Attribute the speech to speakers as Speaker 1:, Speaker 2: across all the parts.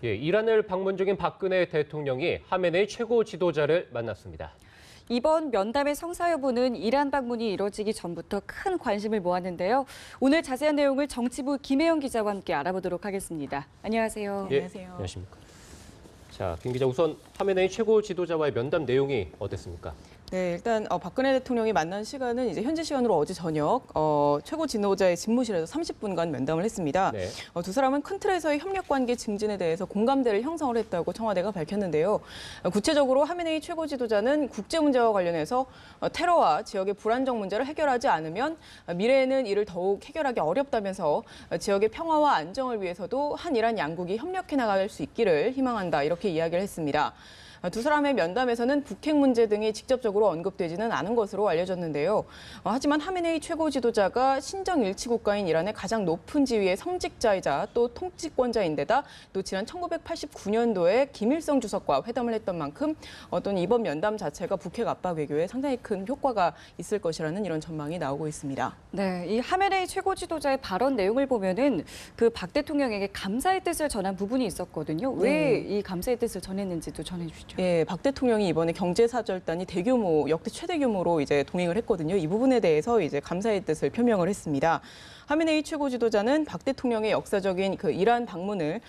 Speaker 1: 예, 이란을 방문 중인 박근혜 대통령이 하메네이 최고 지도자를 만났습니다.
Speaker 2: 이번 면담의 성사 여부는 이란 방문이 이뤄지기 전부터 큰 관심을 모았는데요. 오늘 자세한 내용을 정치부 김혜영 기자와 함께 알아보도록 하겠습니다. 안녕하세요.
Speaker 1: 예, 안녕하십니까. 자, 김 기자, 우선 하메네이 최고 지도자와의 면담 내용이 어땠습니까?
Speaker 3: 네, 일단 박근혜 대통령이 만난 시간은 이제 현지 시간으로 어제 저녁 최고 지도자의 집무실에서 30분간 면담을 했습니다.
Speaker 1: 네.
Speaker 3: 두 사람은 큰 틀에서의 협력 관계 증진에 대해서 공감대를 형성을 했다고 청와대가 밝혔는데요. 구체적으로 하메네이 최고 지도자는 국제 문제와 관련해서 테러와 지역의 불안정 문제를 해결하지 않으면 미래에는 이를 더욱 해결하기 어렵다면서 지역의 평화와 안정을 위해서도 한이란 양국이 협력해 나갈 수 있기를 희망한다 이렇게 이야기를 했습니다. 두 사람의 면담에서는 북핵 문제 등이 직접적으로 언급되지는 않은 것으로 알려졌는데요. 하지만 하메네이 최고 지도자가 신정 일치 국가인 이란의 가장 높은 지위의 성직자이자 또 통치권자인데다 또 지난 1989년도에 김일성 주석과 회담을 했던 만큼 어떤 이번 면담 자체가 북핵 압박 외교에 상당히 큰 효과가 있을 것이라는 이런 전망이 나오고 있습니다.
Speaker 2: 네, 이 하메네이 최고 지도자의 발언 내용을 보면은 그 박 대통령에게 감사의 뜻을 전한 부분이 있었거든요. 왜 이 감사의 뜻을 전했는지도 전해주시죠.
Speaker 3: 예, 박 대통령이 이번에 경제사절단이 대규모, 역대 최대 규모로 이제 동행을 했거든요. 이 부분에 대해서 이제 감사의 뜻을 표명을 했습니다. 하메네이 최고 지도자는 박 대통령의 역사적인 그 이란 방문을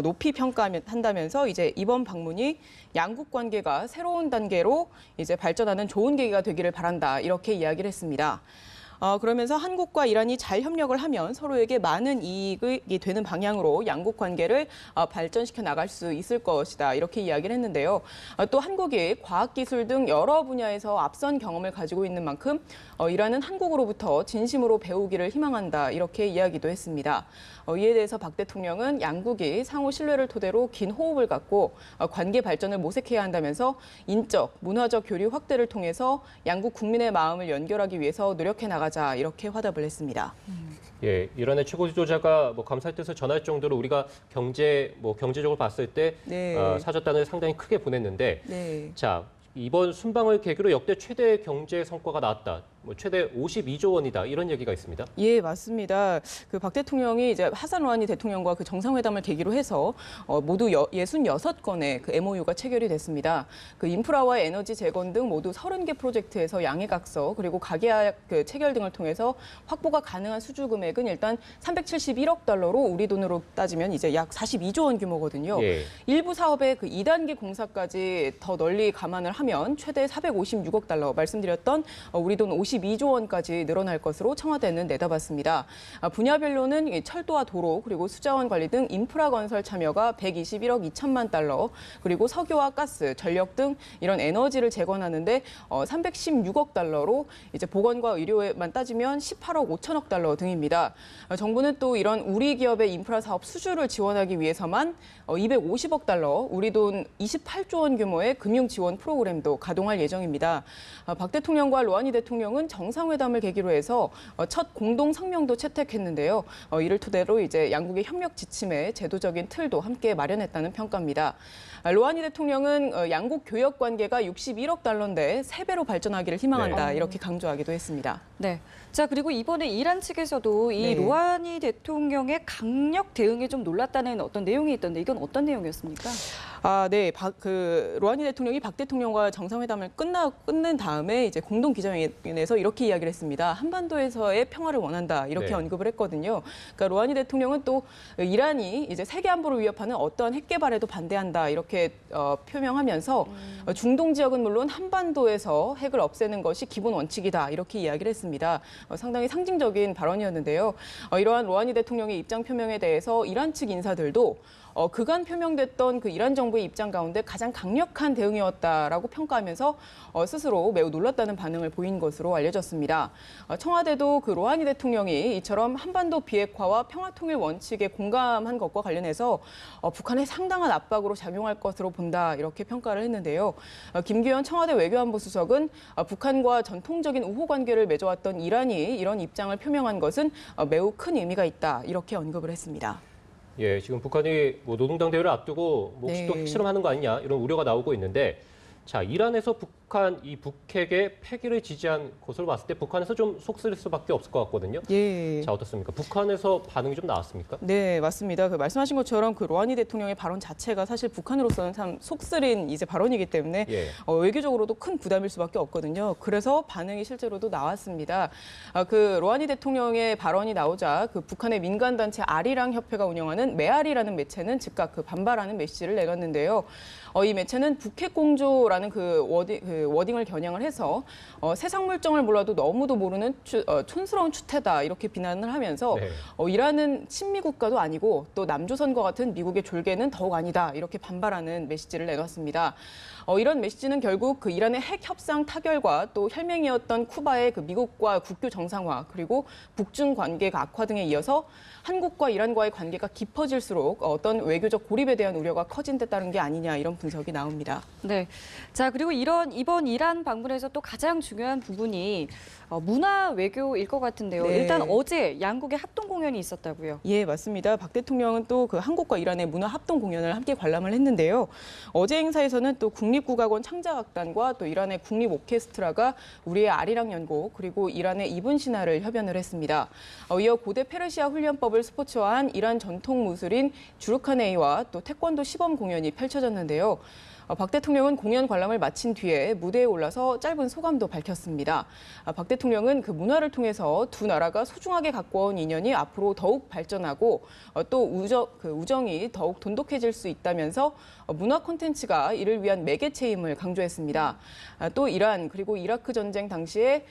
Speaker 3: 높이 평가한다면서 이제 이번 방문이 양국 관계가 새로운 단계로 이제 발전하는 좋은 계기가 되기를 바란다 이렇게 이야기를 했습니다. 그러면서 한국과 이란이 잘 협력을 하면 서로에게 많은 이익이 되는 방향으로 양국 관계를 발전시켜 나갈 수 있을 것이다. 이렇게 이야기를 했는데요. 또 한국이 과학기술 등 여러 분야에서 앞선 경험을 가지고 있는 만큼 이란은 한국으로부터 진심으로 배우기를 희망한다. 이렇게 이야기도 했습니다. 이에 대해서 박 대통령은 양국이 상호 신뢰를 토대로 긴 호흡을 갖고 관계 발전을 모색해야 한다면서 인적, 문화적 교류 확대를 통해서 양국 국민의 마음을 연결하기 위해서 노력해 나가자 이렇게 화답을 했습니다.
Speaker 1: 예, 이란의 최고 지도자가 감사의 뜻을 전할 정도로 우리가 경제적으로 봤을 때 사절단을 상당히 크게 보냈는데,
Speaker 3: 네.
Speaker 1: 자, 이번 순방을 계기로 역대 최대 경제 성과가 나왔다. 최대 52조 원이다. 이런 얘기가 있습니다.
Speaker 3: 예, 맞습니다. 그 박 대통령이 이제 하산 루하니 대통령과 그 정상회담을 계기로 해서 모두 66건의 그 MOU가 체결이 됐습니다. 그 인프라와 에너지 재건 등 모두 30개 프로젝트에서 양해각서 그리고 가계약 그 체결 등을 통해서 확보가 가능한 수주 금액은 일단 371억 달러로 우리 돈으로 따지면 이제 약 42조 원 규모거든요.
Speaker 1: 예.
Speaker 3: 일부 사업의 그 2단계 공사까지 더 널리 감안을 하면 최대 456억 달러 말씀드렸던 우리 돈 52조 원까지 늘어날 것으로 청와대는 내다봤습니다. 분야별로는 철도와 도로 그리고 수자원 관리 등 인프라 건설 참여가 121억 2천만 달러 그리고 석유와 가스, 전력 등 이런 에너지를 재건하는 데 316억 달러로 이제 보건과 의료에만 따지면 18억 5천억 달러 등입니다. 정부는 또 이런 우리 기업의 인프라 사업 수주를 지원하기 위해서만 250억 달러, 우리 돈 28조 원 규모의 금융 지원 프로그램도 가동할 예정입니다. 박 대통령과 로하니 대통령은 정상회담을 계기로 해서 첫 공동 성명도 채택했는데요. 이를 토대로 이제 양국의 협력 지침에 제도적인 틀도 함께 마련했다는 평가입니다. 로하니 대통령은 양국 교역 관계가 61억 달러인데 3배로 발전하기를 희망한다 이렇게 강조하기도 했습니다.
Speaker 2: 네. 자, 그리고 이번에 이란 측에서도 이 로하니 대통령의 강력 대응에 좀 놀랐다는 어떤 내용이 있던데 이건 어떤 내용이었습니까?
Speaker 3: 네. 로하니 대통령이 박 대통령과 정상회담을 끝낸 다음에 이제 공동 기자회견에서 이렇게 이야기를 했습니다. 한반도에서의 평화를 원한다 이렇게 언급을 했거든요. 그러니까 로하니 대통령은 또 이란이 이제 세계 안보를 위협하는 어떠한 핵 개발에도 반대한다 이렇게 표명하면서 중동 지역은 물론 한반도에서 핵을 없애는 것이 기본 원칙이다 이렇게 이야기를 했습니다. 상당히 상징적인 발언이었는데요. 이러한 로하니 대통령의 입장 표명에 대해서 이란 측 인사들도 그간 표명됐던 그 이란 정부의 입장 가운데 가장 강력한 대응이었다라고 평가하면서 스스로 매우 놀랐다는 반응을 보인 것으로 알려졌습니다. 청와대도 그 로하니 대통령이 이처럼 한반도 비핵화와 평화통일 원칙에 공감한 것과 관련해서 북한에 상당한 압박으로 작용할 것으로 본다 이렇게 평가를 했는데요. 김규현 청와대 외교안보 수석은 북한과 전통적인 우호 관계를 맺어왔던 이란이 이런 입장을 표명한 것은 매우 큰 의미가 있다 이렇게 언급을 했습니다.
Speaker 1: 예, 지금 북한이 노동당 대회를 앞두고 혹시 또 핵실험하는 거 아니냐 이런 우려가 나오고 있는데, 자, 이란에서 북한 이 북핵의 폐기를 지지한 것으로 봤을 때 북한에서 좀 속쓰릴 수밖에 없을 것 같거든요.
Speaker 3: 예.
Speaker 1: 자, 어떻습니까? 북한에서 반응이 좀 나왔습니까?
Speaker 3: 네, 맞습니다. 그 말씀하신 것처럼 그 로하니 대통령의 발언 자체가 사실 북한으로서는 참 속쓰린 이제 발언이기 때문에
Speaker 1: 예.
Speaker 3: 외교적으로도 큰 부담일 수밖에 없거든요. 그래서 반응이 실제로도 나왔습니다. 그 로하니 대통령의 발언이 나오자 그 북한의 민간 단체 아리랑 협회가 운영하는 메아리라는 매체는 즉각 그 반발하는 메시지를 내놨는데요. 이 매체는 북핵 공조라는 그 워딩을 겨냥을 해서 세상 물정을 몰라도 너무도 모르는 촌스러운 추태다 이렇게 비난을 하면서
Speaker 1: 네.
Speaker 3: 이란은 친미 국가도 아니고 또 남조선과 같은 미국의 졸개는 더욱 아니다 이렇게 반발하는 메시지를 내놨습니다. 이런 메시지는 결국 그 이란의 핵 협상 타결과 또 혈맹이었던 쿠바의 그 미국과 국교 정상화 그리고 북중 관계가 악화 등에 이어서 한국과 이란과의 관계가 깊어질수록 어떤 외교적 고립에 대한 우려가 커진 데 따른 게 아니냐 이런 분석이 나옵니다.
Speaker 2: 네. 자, 그리고 이번 이란 방문에서 또 가장 중요한 부분이 문화 외교일 것 같은데요.
Speaker 3: 네.
Speaker 2: 일단 어제 양국의 합동 공연이 있었다고요.
Speaker 3: 예, 맞습니다. 박 대통령은 또 그 한국과 이란의 문화 합동 공연을 함께 관람을 했는데요. 어제 행사에서는 또 국립국악원 창작악단과 또 이란의 국립 오케스트라가 우리의 아리랑 연곡 그리고 이란의 이븐 신화를 협연을 했습니다. 이어 고대 페르시아 훈련법을 스포츠화한 이란 전통 무술인 주르카네이와 또 태권도 시범 공연이 펼쳐졌는데요. 박 대통령은 공연 관람을 마친 뒤에 무대에 올라서 짧은 소감도 밝혔습니다. 박 대통령은 그 문화를 통해서 두 나라가 소중하게 갖고 온 인연이 앞으로 더욱 발전하고 또 우정이 더욱 돈독해질 수 있다면서 문화 콘텐츠가 이를 위한 매개체임을 강조했습니다. 또 이란 그리고 이라크 전쟁 당시에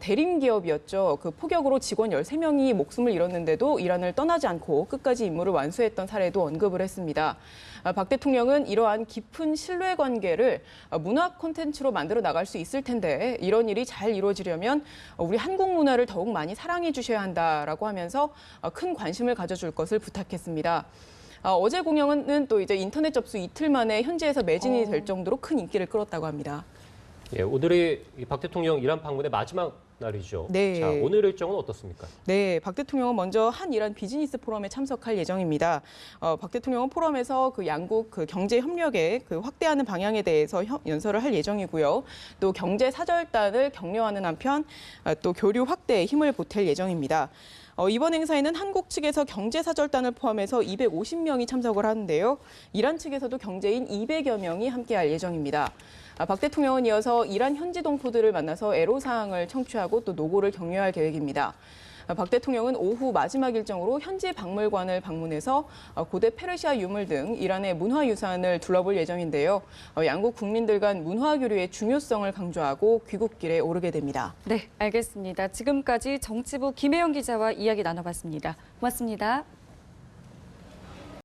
Speaker 3: 대림 기업이었죠. 그 폭격으로 직원 13명이 목숨을 잃었는데도 이란을 떠나지 않고 끝까지 임무를 완수했던 사례도 언급을 했습니다. 박 대통령은 이러한 깊은 신뢰 관계를 문화 콘텐츠로 만들어 나갈 수 있을 텐데 이런 일이 잘 이루어지려면 우리 한국 문화를 더욱 많이 사랑해 주셔야 한다라고 하면서 큰 관심을 가져줄 것을 부탁했습니다. 어제 공연은 또 이제 인터넷 접수 이틀 만에 현지에서 매진이 될 정도로 큰 인기를 끌었다고 합니다.
Speaker 1: 예, 오늘이 박 대통령 이란 방문의 마지막 날이죠.
Speaker 3: 네.
Speaker 1: 자, 오늘 일정은 어떻습니까?
Speaker 3: 네, 박 대통령은 먼저 한이란 비즈니스 포럼에 참석할 예정입니다. 박 대통령은 포럼에서 그 양국 그 경제 협력에 그 확대하는 방향에 대해서 연설을 할 예정이고요. 또 경제 사절단을 격려하는 한편 또 교류 확대에 힘을 보탤 예정입니다. 이번 행사에는 한국 측에서 경제사절단을 포함해서 250명이 참석을 하는데요. 이란 측에서도 경제인 200여 명이 함께할 예정입니다. 박 대통령은 이어서 이란 현지 동포들을 만나서 애로사항을 청취하고 또 노고를 격려할 계획입니다. 박 대통령은 오후 마지막 일정으로 현지 박물관을 방문해서 고대 페르시아 유물 등 이란의 문화유산을 둘러볼 예정인데요. 양국 국민들 간 문화교류의 중요성을 강조하고 귀국길에 오르게 됩니다.
Speaker 2: 네, 알겠습니다. 지금까지 정치부 김혜영 기자와 이야기 나눠봤습니다. 고맙습니다.